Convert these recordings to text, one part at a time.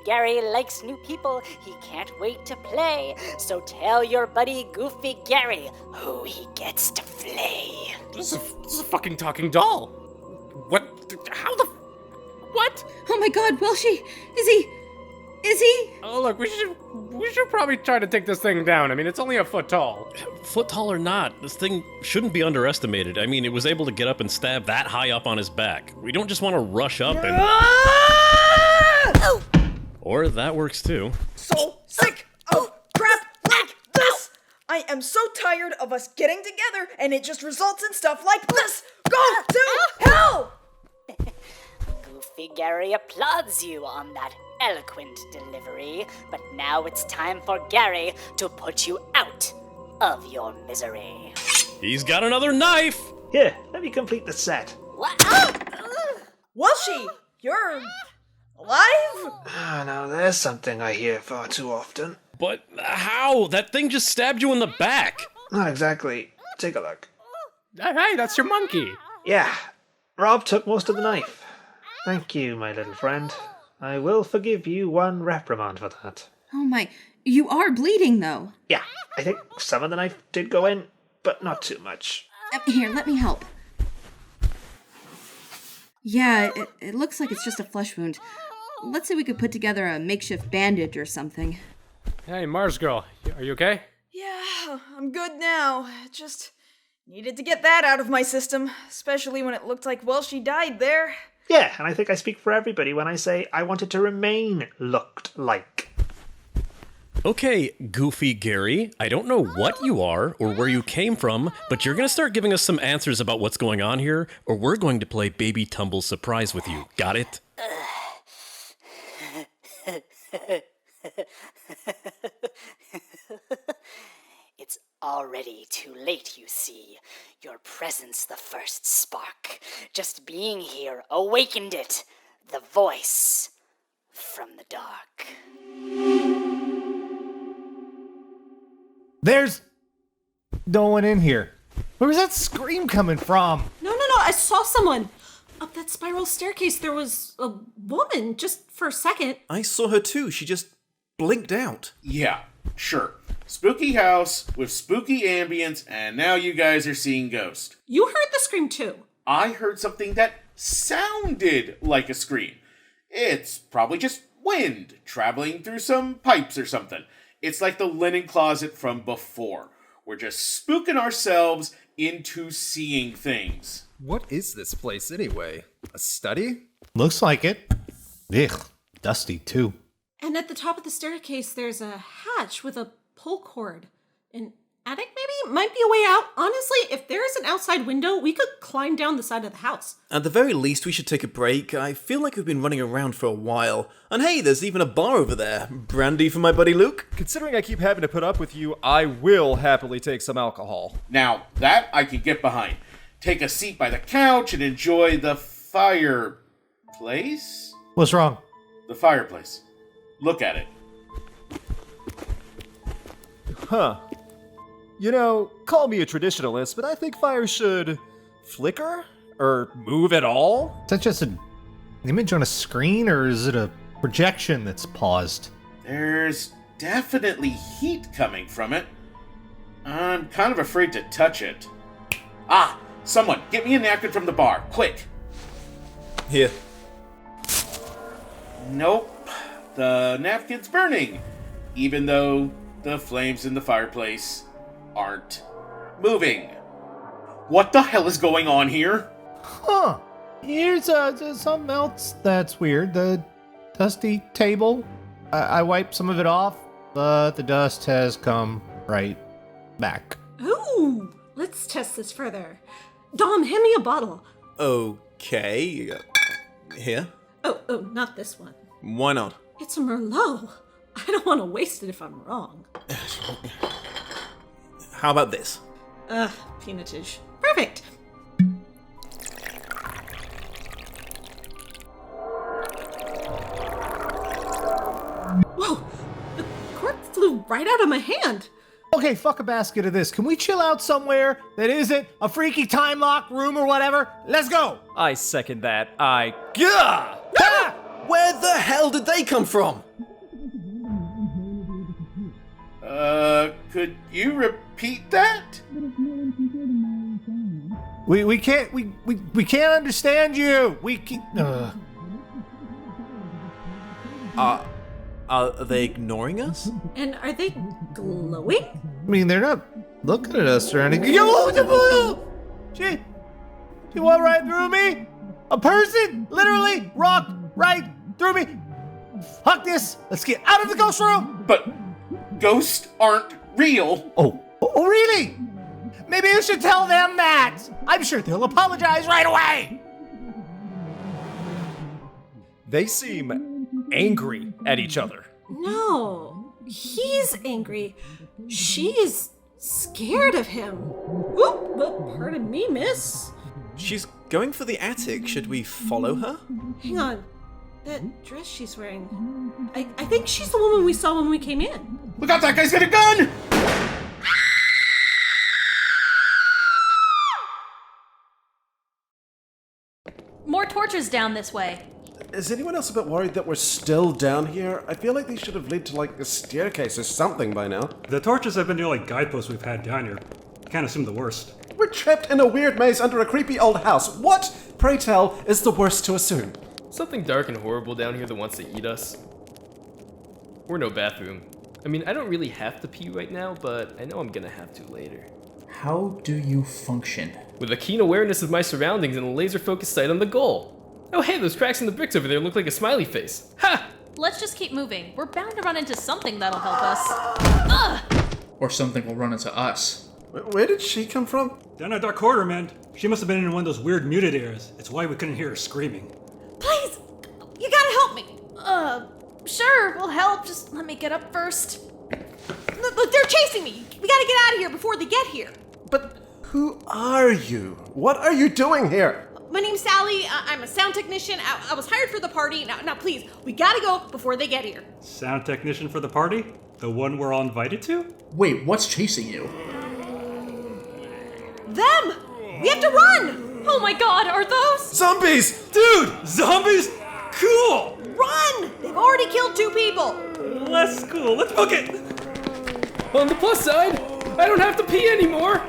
Gary likes new people. He can't wait to play. So tell your buddy Goofy Gary who he gets to flay. This is a fucking talking doll. What? How the? What? Oh my god, Welshie! Is he? Oh, look, we should probably try to take this thing down. I mean, it's only a foot tall. Foot tall or not, this thing shouldn't be underestimated. I mean, it was able to get up and stab that high up on his back. We don't just want to rush up and... Or that works too. So sick of crap like this! I am so tired of us getting together and it just results in stuff like this! Go to hell! Goofy Gary applauds you on that eloquent delivery, but now it's time for Gary to put you out of your misery. He's got another knife! Here, let me complete the set. What? Welshie, you're alive? Now there's something I hear far too often. But how? That thing just stabbed you in the back! Not exactly. Take a look. Hey, that's your monkey. Yeah, Rob took most of the knife. Thank you, my little friend. I will forgive you one reprimand for that. Oh my, you are bleeding though. Yeah, I think some of the knife did go in, but not too much. Here, let me help. Yeah, it looks like it's just a flesh wound. Let's say we could put together a makeshift bandage or something. Hey, Mars girl, are you okay? Yeah, I'm good now. Just needed to get that out of my system, especially when it looked like Welshie died there. Yeah, and I think I speak for everybody when I say I wanted to remain looked like. Okay, Goofy Gary, I don't know what you are or where you came from, but you're gonna start giving us some answers about what's going on here, or we're going to play Baby Tumble Surprise with you. Got it? It's already too late, you see. Your presence the first spark. Just being here awakened it. The voice from the dark. There's no one in here. Where was that scream coming from? No, I saw someone. Up that spiral staircase, there was a woman, just for a second. I saw her too. She just blinked out. Yeah, sure. Spooky house with spooky ambience, and now you guys are seeing ghosts. You heard the scream too. I heard something that sounded like a scream. It's probably just wind traveling through some pipes or something. It's like the linen closet from before. We're just spooking ourselves into seeing things. What is this place anyway? A study? Looks like it. Ugh, dusty too. And at the top of the staircase, there's a hatch with a pull cord. An attic, maybe? Might be a way out. Honestly, if there is an outside window, we could climb down the side of the house. At the very least, we should take a break. I feel like we've been running around for a while. And hey, there's even a bar over there. Brandy for my buddy Luke? Considering I keep having to put up with you, I will happily take some alcohol. Now, that I can get behind. Take a seat by the couch and enjoy the fireplace? What's wrong? The fireplace. Look at it. Huh. You know, call me a traditionalist, but I think fire should flicker? Or move at all? Is that just an image on a screen, or is it a projection that's paused? There's definitely heat coming from it. I'm kind of afraid to touch it. Ah! Someone, get me a napkin from the bar, quick! Here. Nope. The napkin's burning, even though the flames in the fireplace aren't moving. What the hell is going on here? Huh. Here's something else that's weird. The dusty table. I wiped some of it off, but the dust has come right back. Ooh, let's test this further. Dom, hand me a bottle. Okay. Here. Oh, not this one. Why not? It's a Merlot. I don't want to waste it if I'm wrong. How about this? Peanutage. Perfect. Whoa, the cork flew right out of my hand. Okay, fuck a basket of this. Can we chill out somewhere that isn't a freaky time lock room or whatever? Let's go! I second that. Gah! Where the hell did they come from? Could you repeat that? We can't understand you. We can't. Are they ignoring us? And are they glowing? I mean, they're not looking at us or anything. She went right through me. A person literally walked right through me. Fuck this. Let's get out of the ghost room. But ghosts aren't real. Oh, really? Maybe you should tell them that. I'm sure they'll apologize right away. They seem angry at each other. No, he's angry. She's scared of him. Oop, well, pardon me, miss. She's going for the attic. Should we follow her? Hang on. That dress she's wearing. I think she's the woman we saw when we came in. Look out, that guy's got a gun! More torches down this way. Is anyone else a bit worried that we're still down here? I feel like these should have led to, like, a staircase or something by now. The torches have been the only guideposts we've had down here. Can't assume the worst. We're trapped in a weird maze under a creepy old house. What, pray tell, is the worst to assume? Something dark and horrible down here that wants to eat us. Or no bathroom. I mean, I don't really have to pee right now, but I know I'm gonna have to later. How do you function? With a keen awareness of my surroundings and a laser-focused sight on the goal. Oh hey, those cracks in the bricks over there look like a smiley face. Ha! Let's just keep moving. We're bound to run into something that'll help us. Ugh! Or something will run into us. Where did she come from? Down a dark corridor, man. She must have been in one of those weird muted areas. It's why we couldn't hear her screaming. Please, you gotta help me. Sure, we'll help. Just let me get up first. Look, they're chasing me. We gotta get out of here before they get here. But who are you? What are you doing here? My name's Sally. I'm a sound technician. I was hired for the party. Now, please, we gotta go before they get here. Sound technician for the party? The one we're all invited to? Wait, what's chasing you? Them! We have to run! Oh my god, are those? Zombies! Dude! Zombies? Cool! Run! They've already killed 2 people. Less cool. Let's book it! On the plus side, I don't have to pee anymore.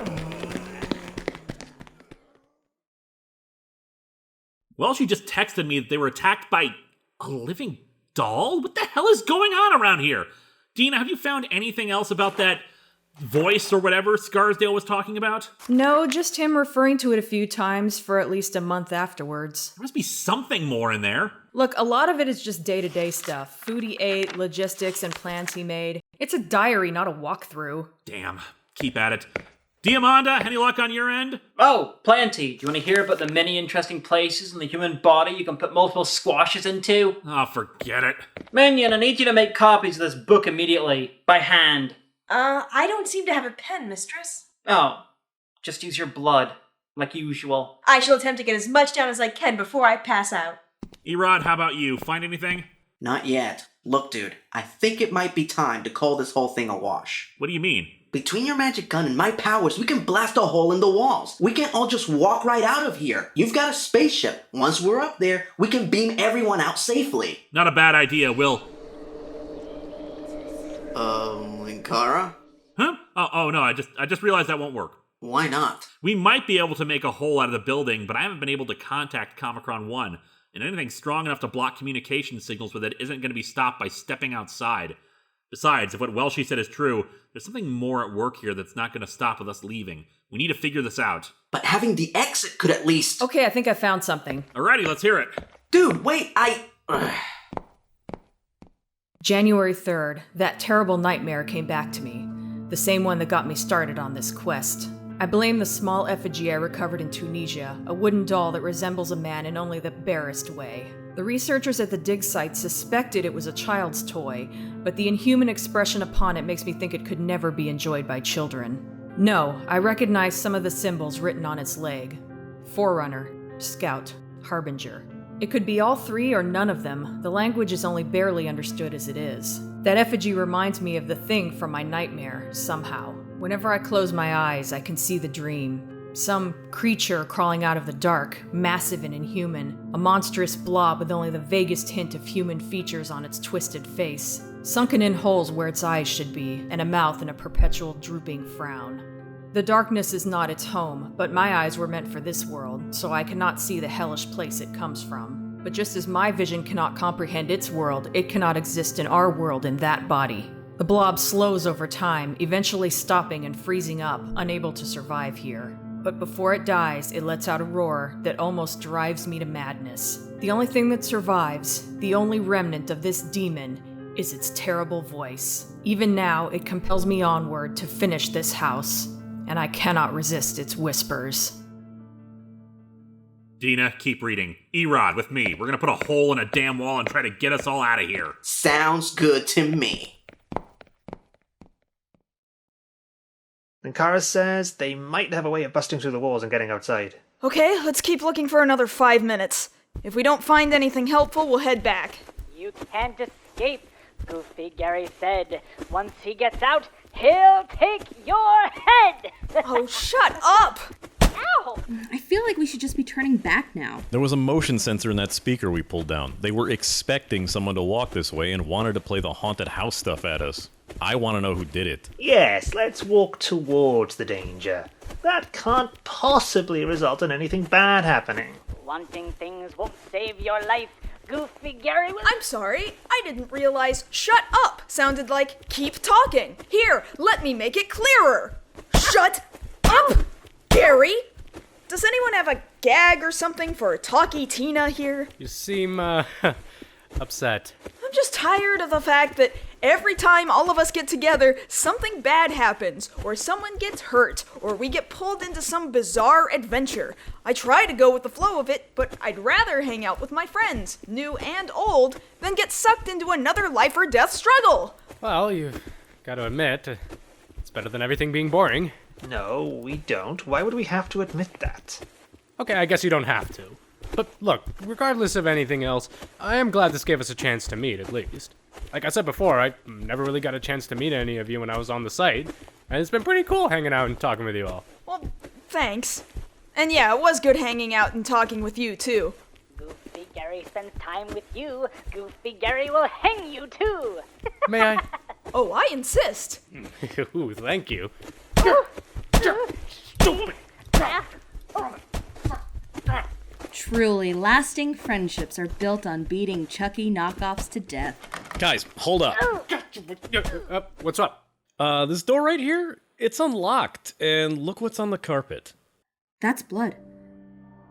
Well, she just texted me that they were attacked by a living doll? What the hell is going on around here? Dina, have you found anything else about that voice or whatever Scarsdale was talking about? No, just him referring to it a few times for at least a month afterwards. There must be something more in there. Look, a lot of it is just day-to-day stuff. Food he ate, logistics, and plans he made. It's a diary, not a walkthrough. Damn. Keep at it. Diamanda, any luck on your end? Oh, plenty. Do you want to hear about the many interesting places in the human body you can put multiple squashes into? Oh, forget it. Minion, I need you to make copies of this book immediately, by hand. I don't seem to have a pen, mistress. Oh, just use your blood, like usual. I shall attempt to get as much down as I can before I pass out. Erod, how about you? Find anything? Not yet. Look, dude, I think it might be time to call this whole thing a wash. What do you mean? Between your magic gun and my powers, we can blast a hole in the walls. We can't all just walk right out of here. You've got a spaceship. Once we're up there, we can beam everyone out safely. Not a bad idea, Will. Linkara? Huh? Oh no, I just realized that won't work. Why not? We might be able to make a hole out of the building, but I haven't been able to contact Comicron 1, and anything strong enough to block communication signals with it isn't going to be stopped by stepping outside. Besides, if what Welshie said is true, there's something more at work here that's not going to stop with us leaving. We need to figure this out. But having the exit could at least... Okay, I think I found something. Alrighty, let's hear it. Dude, wait, January 3rd, that terrible nightmare came back to me. The same one that got me started on this quest. I blame the small effigy I recovered in Tunisia, a wooden doll that resembles a man in only the barest way. The researchers at the dig site suspected it was a child's toy, but the inhuman expression upon it makes me think it could never be enjoyed by children. No, I recognize some of the symbols written on its leg. Forerunner, Scout, Harbinger. It could be all 3 or none of them. The language is only barely understood as it is. That effigy reminds me of the thing from my nightmare, somehow. Whenever I close my eyes, I can see the dream. Some creature crawling out of the dark, massive and inhuman. A monstrous blob with only the vaguest hint of human features on its twisted face. sunken in holes where its eyes should be, and a mouth in a perpetual drooping frown. The darkness is not its home, but my eyes were meant for this world, so I cannot see the hellish place it comes from. But just as my vision cannot comprehend its world, it cannot exist in our world in that body. The blob slows over time, eventually stopping and freezing up, unable to survive here. But before it dies, it lets out a roar that almost drives me to madness. The only thing that survives, the only remnant of this demon, is its terrible voice. Even now, it compels me onward to finish this house, and I cannot resist its whispers. Dina, keep reading. Erod, with me. We're gonna put a hole in a damn wall and try to get us all out of here. Sounds good to me. Linkara says they might have a way of busting through the walls and getting outside. Okay, let's keep looking for another 5 minutes. If we don't find anything helpful, we'll head back. You can't escape, Goofy Gary said. Once he gets out, he'll take your head! Oh, shut up! Ow! I feel like we should just be turning back now. There was a motion sensor in that speaker we pulled down. They were expecting someone to walk this way and wanted to play the haunted house stuff at us. I want to know who did it. Yes, let's walk towards the danger. That can't possibly result in anything bad happening. Wanting things won't save your life. Goofy Gary will... I'm sorry, I didn't realize shut up sounded like keep talking. Here, let me make it clearer. Shut up, Gary! Does anyone have a gag or something for Talkie Tina here? You seem, upset. I'm just tired of the fact that every time all of us get together, something bad happens, or someone gets hurt, or we get pulled into some bizarre adventure. I try to go with the flow of it, but I'd rather hang out with my friends, new and old, than get sucked into another life or death struggle. Well, you've got to admit, it's better than everything being boring. No, we don't. Why would we have to admit that? Okay, I guess you don't have to. But look, regardless of anything else, I am glad this gave us a chance to meet, at least. Like I said before, I never really got a chance to meet any of you when I was on the site, and it's been pretty cool hanging out and talking with you all. Well, thanks. And yeah, it was good hanging out and talking with you, too. Goofy Gary spends time with you. Goofy Gary will hang you, too. May I? Oh, I insist. Ooh, thank you. Stupid! Truly, lasting friendships are built on beating Chucky knockoffs to death. Guys, hold up. What's up? This door right here, it's unlocked, and look what's on the carpet. That's blood.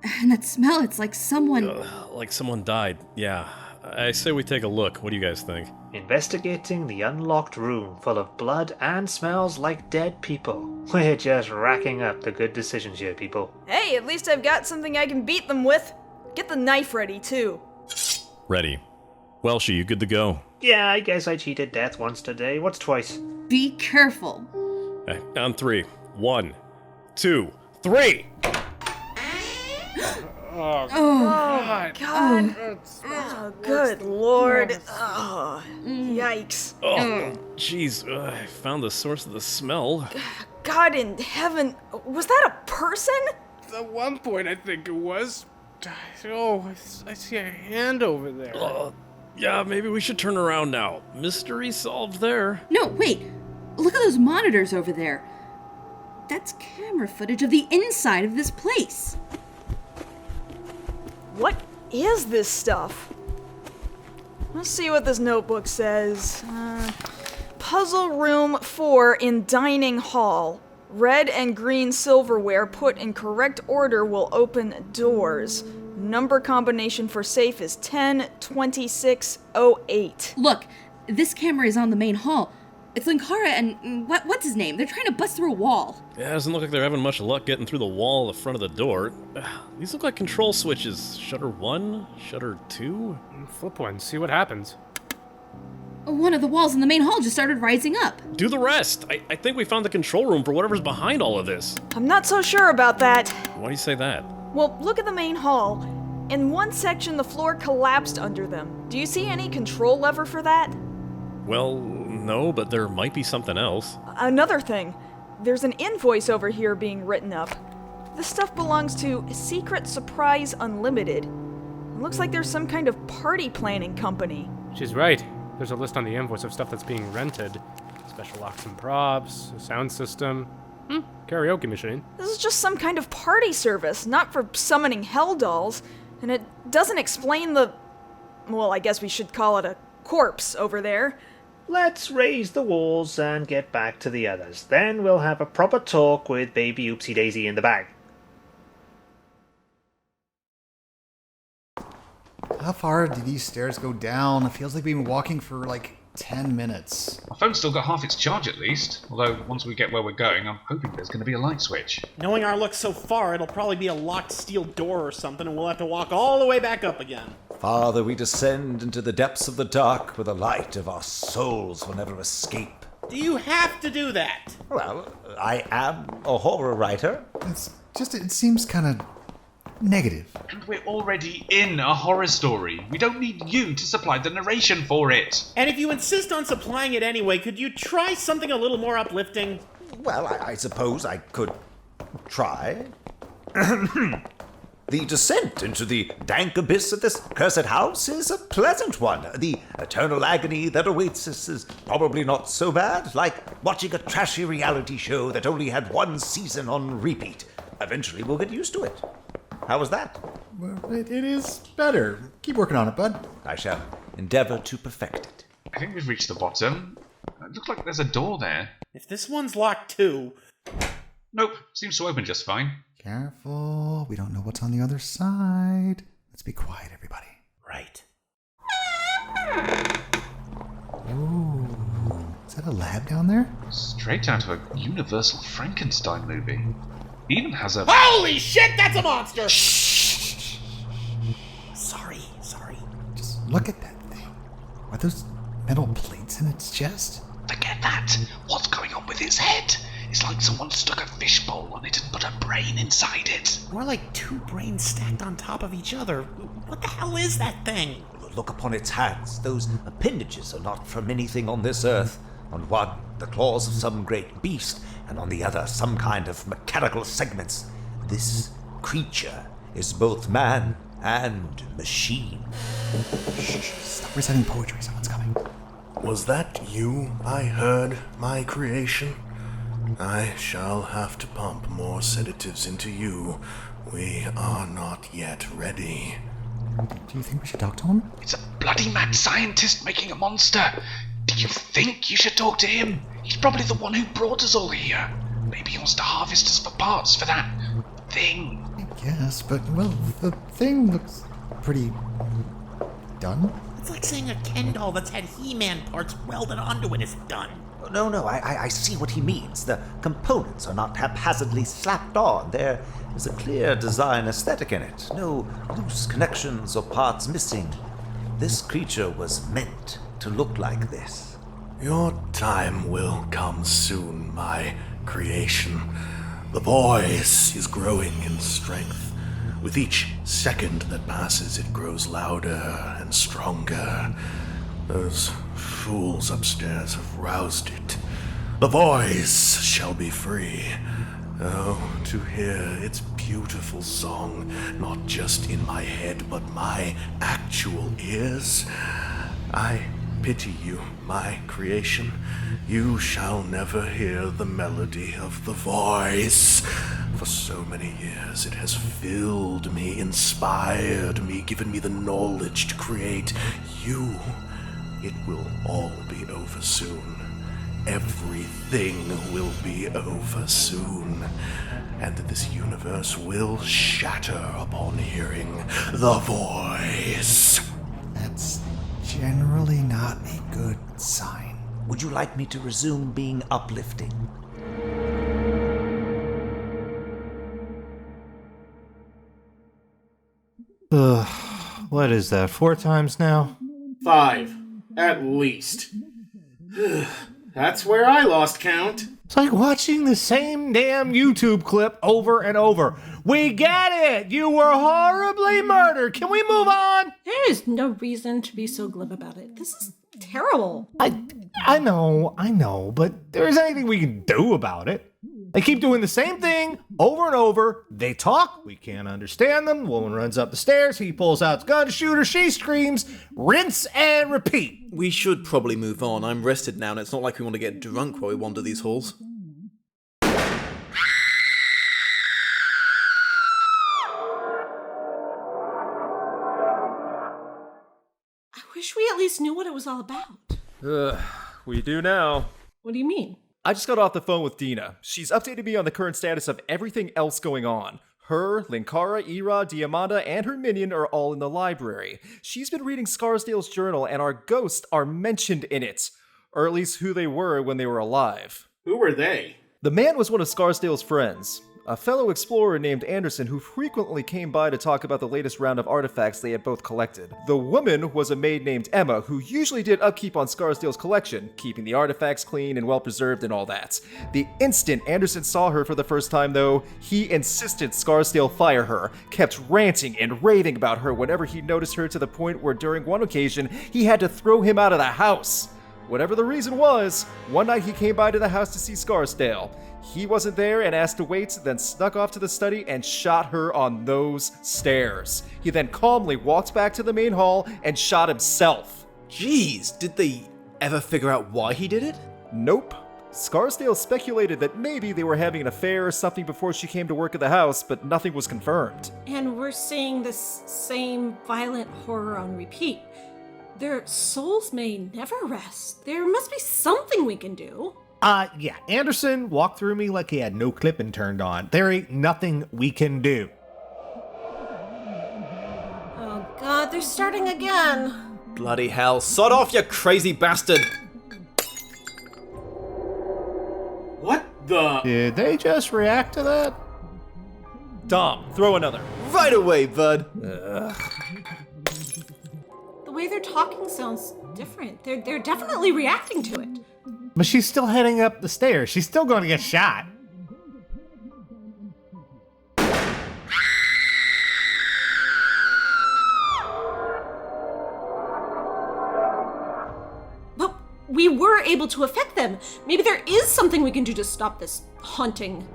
And that smell, it's like someone... Like someone died, yeah. I say we take a look. What do you guys think? Investigating the unlocked room full of blood and smells like dead people. We're just racking up the good decisions here, people. Hey, at least I've got something I can beat them with. Get the knife ready, too. Ready. Welshie, you good to go? Yeah, I guess I cheated death once today. What's twice? Be careful. Okay, on 3. 1, 2, 3! Oh, God. Oh, good Lord. Oh, yikes. Oh, jeez. I found the source of the smell. God in heaven. Was that a person? At one point, I think it was. Oh, I see a hand over there. Yeah, maybe we should turn around now. Mystery solved there. No, wait. Look at those monitors over there. That's camera footage of the inside of this place. What is this stuff? Let's see what this notebook says. Puzzle room 4 in dining hall. Red and green silverware put in correct order will open doors. Number combination for safe is 102608. Look, this camera is on the main hall. It's Linkara and what's his name? They're trying to bust through a wall. Yeah, it doesn't look like they're having much luck getting through the wall at the front of the door. These look like control switches. Shutter 1, shutter 2. Flip one, see what happens. One of the walls in the main hall just started rising up. Do the rest. I think we found the control room for whatever's behind all of this. I'm not so sure about that. Why do you say that? Well, look at the main hall. In one section, the floor collapsed under them. Do you see any control lever for that? Well, no, but there might be something else. Another thing. There's an invoice over here being written up. This stuff belongs to Secret Surprise Unlimited. It looks like there's some kind of party planning company. She's right. There's a list on the invoice of stuff that's being rented. Special locks and props, a sound system, karaoke machine. This is just some kind of party service, not for summoning hell dolls. And it doesn't explain well, I guess we should call it a corpse over there. Let's raise the walls and get back to the others. Then we'll have a proper talk with baby Oopsie Daisy in the bag. How far do these stairs go down? It feels like we've been walking for like 10 minutes. My phone's still got half its charge at least, although once we get where we're going, I'm hoping there's going to be a light switch. Knowing our luck so far, it'll probably be a locked steel door or something, and we'll have to walk all the way back up again. Farther we descend into the depths of the dark, where the light of our souls will never escape. Do you have to do that? Well, I am a horror writer. It's just, it seems kind of negative. And we're already in a horror story. We don't need you to supply the narration for it. And if you insist on supplying it anyway, could you try something a little more uplifting? Well, I suppose I could try. The descent into the dank abyss of this cursed house is a pleasant one. The eternal agony that awaits us is probably not so bad, like watching a trashy reality show that only had one season on repeat. Eventually we'll get used to it. How was that? Well, it is better. Keep working on it, bud. I shall endeavor to perfect it. I think we've reached the bottom. It looks like there's a door there. If this one's locked too... Nope, seems to open just fine. Careful. We don't know what's on the other side. Let's be quiet, everybody. Right. Ooh. Is that a lab down there? Straight out of a Universal Frankenstein movie. He even has a... Holy shit, that's a monster! Shh! Sorry. Just look at that thing. Are those metal plates in its chest? Forget that. What's going on with its head? It's like someone stuck a fishbowl on it and put a brain inside it. More like two brains stacked on top of each other. What the hell is that thing? Look upon its hands. Those appendages are not from anything on this earth. On one, the claws of some great beast, and on the other, some kind of mechanical segments. This creature is both man and machine. Shh, stop reciting poetry. Someone's coming. Was that you I heard, my creation? I shall have to pump more sedatives into you. We are not yet ready. Do you think we should talk to him? It's a bloody mad scientist making a monster. Do you think you should talk to him? He's probably the one who brought us all here. Maybe he wants to harvest us for parts for that thing. I guess, but, well, the thing looks pretty done. It's like saying a Ken doll that's had He-Man parts welded onto it is done. No, I see what he means. The components are not haphazardly slapped on. There is a clear design aesthetic in it. No loose connections or parts missing. This creature was meant to look like this. Your time will come soon, my creation. The voice is growing in strength. With each second that passes, it grows louder and stronger. Those fools upstairs have roused it. The voice shall be free. Oh, to hear its beautiful song, not just in my head, but my actual ears. I pity you, my creation. You shall never hear the melody of the voice. For so many years it has filled me, inspired me, given me the knowledge to create you. It will all be over soon. Everything will be over soon. And this universe will shatter upon hearing the voice. That's generally not a good sign. Would you like me to resume being uplifting? What is that, 4 times now? 5, at least. That's where I lost count. It's like watching the same damn YouTube clip over and over. We get it! You were horribly murdered! Can we move on? There is no reason to be so glib about it. This is terrible. I know, but there isn't anything we can do about it. They keep doing the same thing over and over. They talk, we can't understand them. Woman runs up the stairs, he pulls out his gun to shoot her, she screams, rinse and repeat. We should probably move on. I'm rested now, and it's not like we want to get drunk while we wander these halls. I wish we at least knew what it was all about. We do now. What do you mean? I just got off the phone with Dina. She's updated me on the current status of everything else going on. Her, Linkara, Ira, Diamanda, and her minion are all in the library. She's been reading Scarsdale's journal, and our ghosts are mentioned in it. Or at least who they were when they were alive. Who were they? The man was one of Scarsdale's friends, a fellow explorer named Anderson who frequently came by to talk about the latest round of artifacts they had both collected. The woman was a maid named Emma who usually did upkeep on Scarsdale's collection, keeping the artifacts clean and well preserved and all that. The instant Anderson saw her for the first time though, he insisted Scarsdale fire her, kept ranting and raving about her whenever he noticed her to the point where during one occasion he had to throw him out of the house. Whatever the reason was, one night he came by to the house to see Scarsdale. He wasn't there and asked to wait, then snuck off to the study and shot her on those stairs. He then calmly walked back to the main hall and shot himself. Jeez, did they ever figure out why he did it? Nope. Scarsdale speculated that maybe they were having an affair or something before she came to work at the house, but nothing was confirmed. And we're seeing this same violent horror on repeat. Their souls may never rest. There must be something we can do. Yeah, Anderson walked through me like he had no clipping turned on. There ain't nothing we can do. Oh god, they're starting again. Bloody hell. Sod off, you crazy bastard! What the? Did they just react to that? Dom, throw another. Right away, bud. The way they're talking sounds different. They're definitely reacting to it. But she's still heading up the stairs. She's still going to get shot. But we were able to affect them. Maybe there is something we can do to stop this haunting.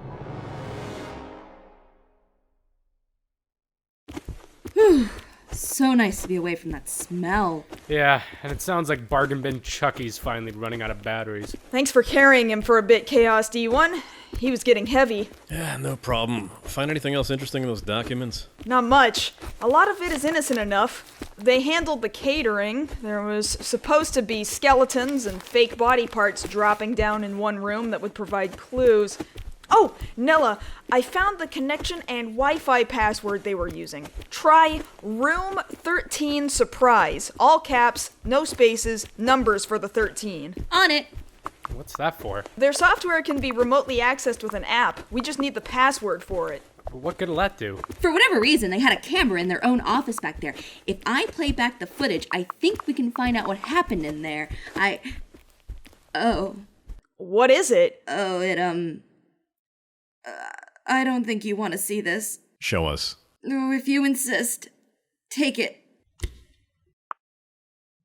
So nice to be away from that smell. Yeah, and it sounds like Bargain Bin Chucky's finally running out of batteries. Thanks for carrying him for a bit, Chaos D1. He was getting heavy. Yeah, no problem. Find anything else interesting in those documents? Not much. A lot of it is innocent enough. They handled the catering. There was supposed to be skeletons and fake body parts dropping down in one room that would provide clues. Oh, Nella, I found the connection and Wi-Fi password they were using. Try room 13 surprise. All caps, no spaces, numbers for the 13. On it. What's that for? Their software can be remotely accessed with an app. We just need the password for it. What could that do? For whatever reason, they had a camera in their own office back there. If I play back the footage, I think we can find out what happened in there. Oh. What is it? Oh, I don't think you want to see this. Show us. Oh, if you insist. Take it.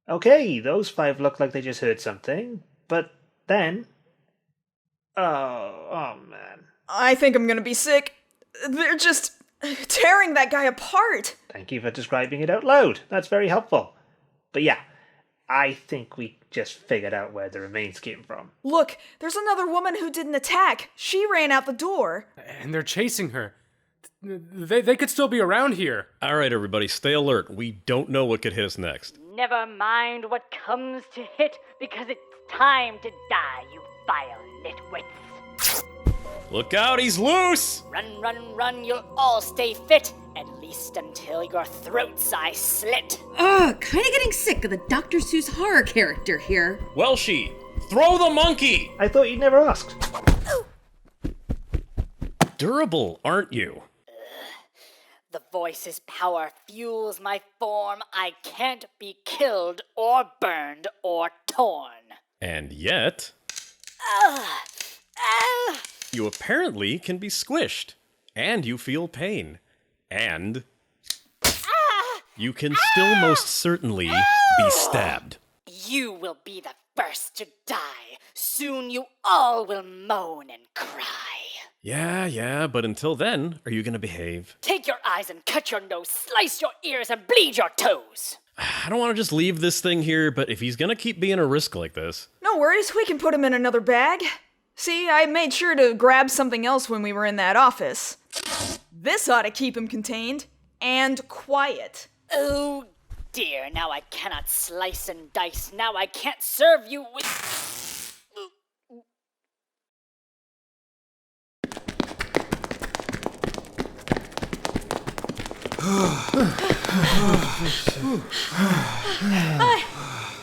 Okay, those 5 look like they just heard something, but then... Oh man. I think I'm gonna be sick. They're just tearing that guy apart. Thank you for describing it out loud. That's very helpful. But yeah, I think we just figured out where the remains came from. Look, there's another woman who didn't attack. She ran out the door. And they're chasing her. They could still be around here. All right, everybody, stay alert. We don't know what could hit us next. Never mind what comes to hit, because it's time to die, you vile nitwits. Look out, he's loose! Run, run, run, you'll all stay fit, at least until your throats I slit. Ugh, kinda getting sick of the Dr. Seuss horror character here. Welshie, throw the monkey! I thought you'd never asked. Durable, aren't you? The voice's power fuels my form. I can't be killed or burned or torn. And yet... You apparently can be squished. And you feel pain. And... You can still most certainly be stabbed. You will be the first to die. Soon you all will moan and cry. Yeah, but until then, are you gonna behave? Take your eyes and cut your nose, slice your ears and bleed your toes. I don't want to just leave this thing here, but if he's gonna keep being a risk like this... No worries, we can put him in another bag. See, I made sure to grab something else when we were in that office. This ought to keep him contained and quiet. Oh dear, now I cannot slice and dice. Now I can't serve you with...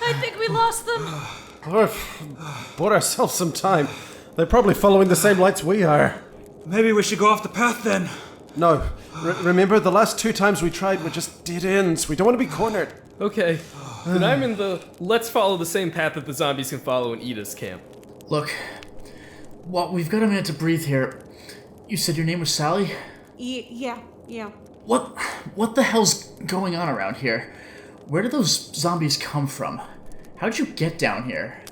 I think we lost them. Bought ourselves some time. They're probably following the same lights we are. Maybe we should go off the path then. No. Remember, the last 2 times we tried were just dead ends. We don't want to be cornered. Okay. Then I'm in the let's follow the same path that the zombies can follow and eat us camp. Look, well, we've got a minute to breathe here. You said your name was Sally? Yeah. What the hell's going on around here? Where did those zombies come from? How'd you get down here?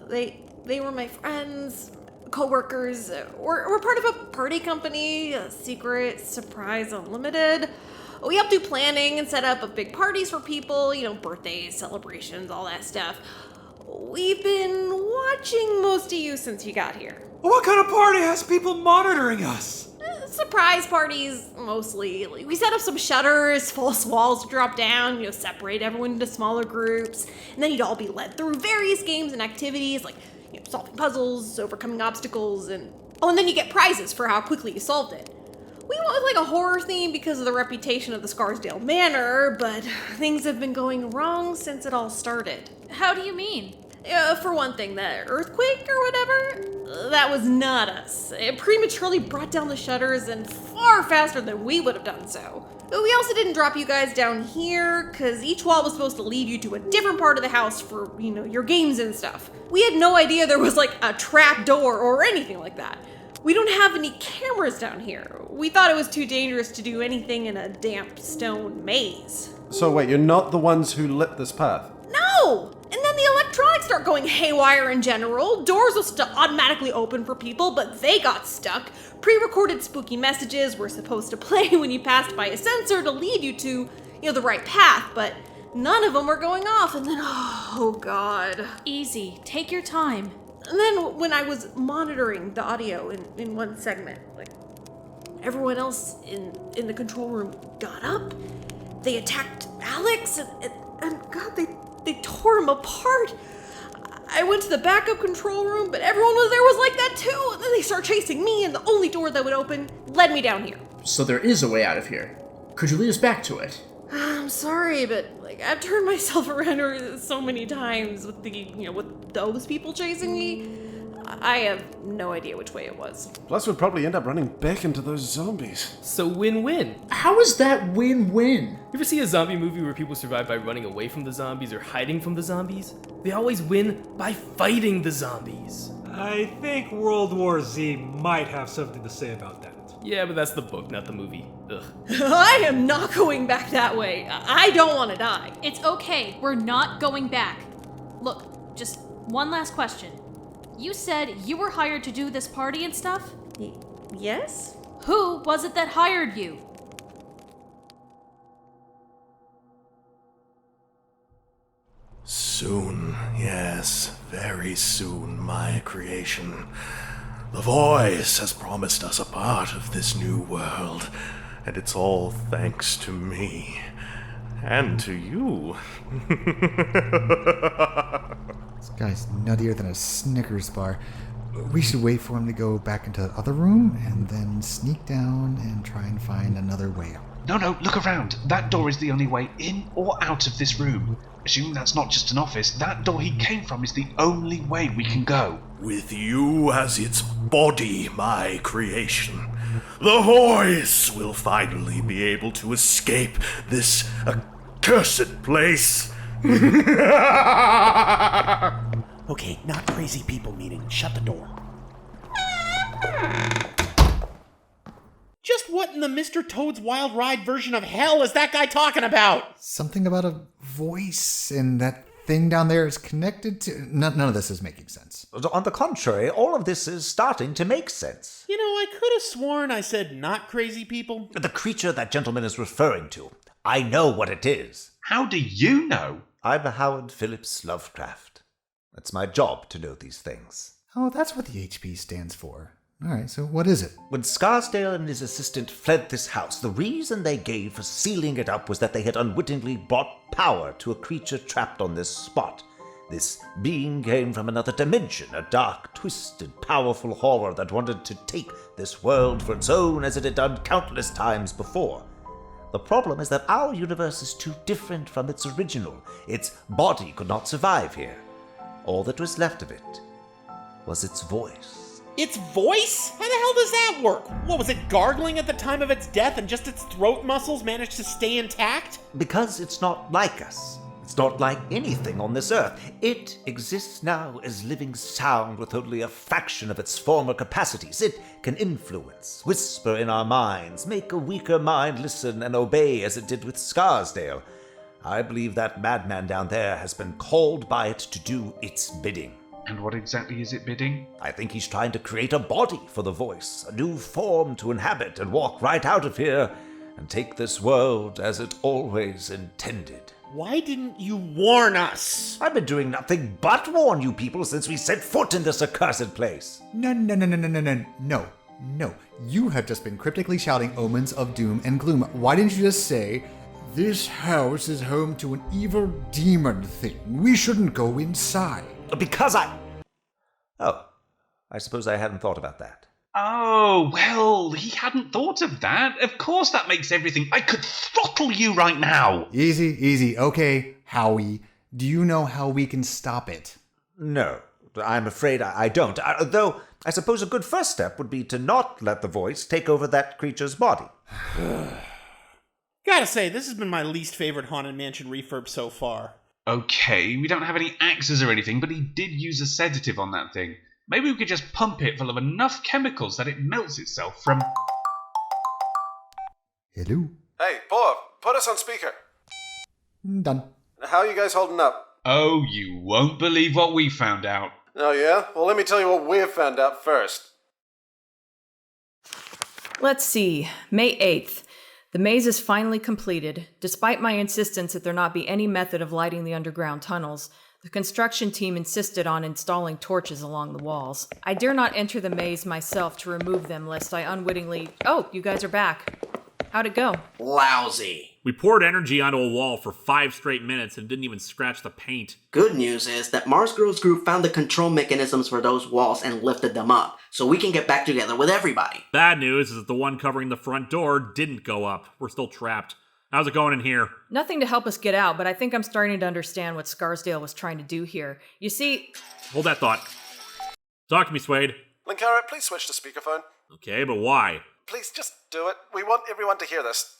They were my friends, co-workers. We're part of a party company, a secret surprise unlimited. We help do planning and set up big parties for people, birthdays, celebrations, all that stuff. We've been watching most of you since you got here. What kind of party has people monitoring us? Surprise parties, mostly. We set up some shutters, false walls to drop down, separate everyone into smaller groups, and then you'd all be led through various games and activities, like solving puzzles, overcoming obstacles, and then you get prizes for how quickly you solved it. We went with a horror theme because of the reputation of the Scarsdale Manor, but things have been going wrong since it all started. How do you mean? For one thing, that earthquake or whatever, that was not us. It prematurely brought down the shutters and far faster than we would have done so. We also didn't drop you guys down here, because each wall was supposed to lead you to a different part of the house for, your games and stuff. We had no idea there was a trap door or anything like that. We don't have any cameras down here. We thought it was too dangerous to do anything in a damp stone maze. So wait, you're not the ones who lit this path? No! And then the electronics start going haywire in general. Doors will automatically open for people, but they got stuck. Pre-recorded spooky messages were supposed to play when you passed by a sensor to lead you to, the right path, but none of them were going off. And then, oh god. Easy. Take your time. And then when I was monitoring the audio in one segment, everyone else in the control room got up. They attacked Alex, and god, they tore him apart. I went to the backup control room, but everyone was like that too. And then they start chasing me, and the only door that would open led me down here. So there is a way out of here. Could you lead us back to it? I'm sorry, but I've turned myself around so many times with with those people chasing me. I have no idea which way it was. Plus, we'd probably end up running back into those zombies. So win-win. How is that win-win? You ever see a zombie movie where people survive by running away from the zombies or hiding from the zombies? They always win by fighting the zombies. I think World War Z might have something to say about that. Yeah, but that's the book, not the movie. Ugh. I am not going back that way. I don't want to die. It's okay. We're not going back. Look, just one last question. You said you were hired to do this party and stuff? Yes? Who was it that hired you? Soon, yes, very soon, my creation. The voice has promised us a part of this new world, and it's all thanks to me. And to you. This guy's nuttier than a Snickers bar. We should wait for him to go back into the other room and then sneak down and try and find another way out. No, look around. That door is the only way in or out of this room. Assuming that's not just an office, that door he came from is the only way we can go. With you as its body, my creation, the voice will finally be able to escape this accursed place. Okay, not crazy people meeting. Shut the door. Just what in the Mr. Toad's Wild Ride version of hell is that guy talking about? Something about a voice and that thing down there is connected to... None of this is making sense. On the contrary, all of this is starting to make sense. You know, I could have sworn I said not crazy people. The creature that gentleman is referring to, I know what it is. How do you know? I'm a Howard Phillips Lovecraft. It's my job to know these things. Oh, that's what the HP stands for. All right, so what is it? When Scarsdale and his assistant fled this house, the reason they gave for sealing it up was that they had unwittingly brought power to a creature trapped on this spot. This being came from another dimension, a dark, twisted, powerful horror that wanted to take this world for its own as it had done countless times before. The problem is that our universe is too different from its original. Its body could not survive here. All that was left of it was its voice. Its voice? How the hell does that work? What, was it gargling at the time of its death and just its throat muscles managed to stay intact? Because it's not like us. It's not like anything on this earth. It exists now as living sound with only a fraction of its former capacities. It can influence, whisper in our minds, make a weaker mind listen and obey as it did with Scarsdale. I believe that madman down there has been called by it to do its bidding. And what exactly is it bidding? I think he's trying to create a body for the voice, a new form to inhabit and walk right out of here and take this world as it always intended. Why didn't you warn us? I've been doing nothing but warn you people since we set foot in this accursed place. No. You have just been cryptically shouting omens of doom and gloom. Why didn't you just say, this house is home to an evil demon thing. We shouldn't go inside. Because Oh, I suppose I hadn't thought about that. Oh, well, he hadn't thought of that. Of course that makes everything... I could throttle you right now. Easy. Okay, Howie. Do you know how we can stop it? No, I'm afraid I don't. Though, I suppose a good first step would be to not let the voice take over that creature's body. Gotta say, this has been my least favorite Haunted Mansion refurb so far. Okay, we don't have any axes or anything, but he did use a sedative on that thing. Maybe we could just pump it full of enough chemicals that it melts itself from... Hello? Hey, Bob, put us on speaker. Done. How are you guys holding up? Oh, you won't believe what we found out. Oh, yeah? Well, let me tell you what we've found out first. Let's see. May 8th. The maze is finally completed. Despite my insistence that there not be any method of lighting the underground tunnels, the construction team insisted on installing torches along the walls. I dare not enter the maze myself to remove them lest I unwittingly... Oh, you guys are back. How'd it go? Lousy. We poured energy onto a wall for 5 straight minutes and didn't even scratch the paint. Good news is that Mars Girls Group found the control mechanisms for those walls and lifted them up, so we can get back together with everybody. Bad news is that the one covering the front door didn't go up. We're still trapped. How's it going in here? Nothing to help us get out, but I think I'm starting to understand what Scarsdale was trying to do here. You see... Hold that thought. Talk to me, Suede. Linkara, please switch to speakerphone. Okay, but why? Please, just do it. We want everyone to hear this.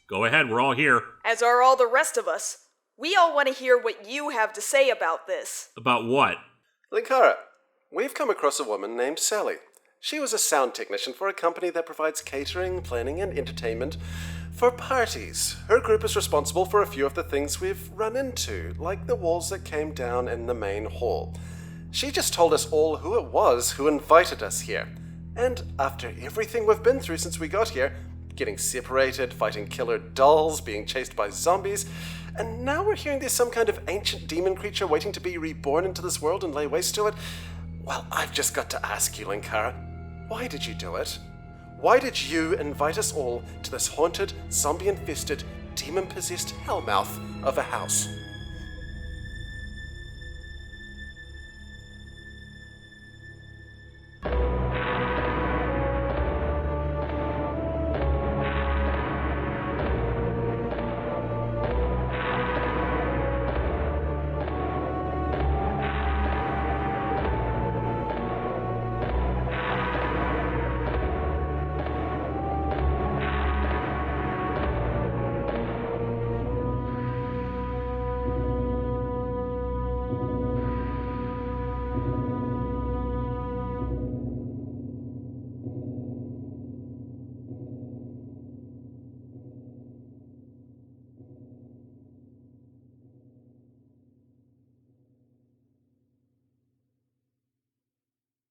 Go ahead, we're all here. As are all the rest of us. We all want to hear what you have to say about this. About what? Linkara, we've come across a woman named Sally. She was a sound technician for a company that provides catering, planning, and entertainment for parties. Her group is responsible for a few of the things we've run into, like the walls that came down in the main hall. She just told us all who it was who invited us here. And after everything we've been through since we got here, getting separated, fighting killer dolls, being chased by zombies, and now we're hearing there's some kind of ancient demon creature waiting to be reborn into this world and lay waste to it, well, I've just got to ask you, Linkara, why did you do it? Why did you invite us all to this haunted, zombie-infested, demon-possessed hellmouth of a house?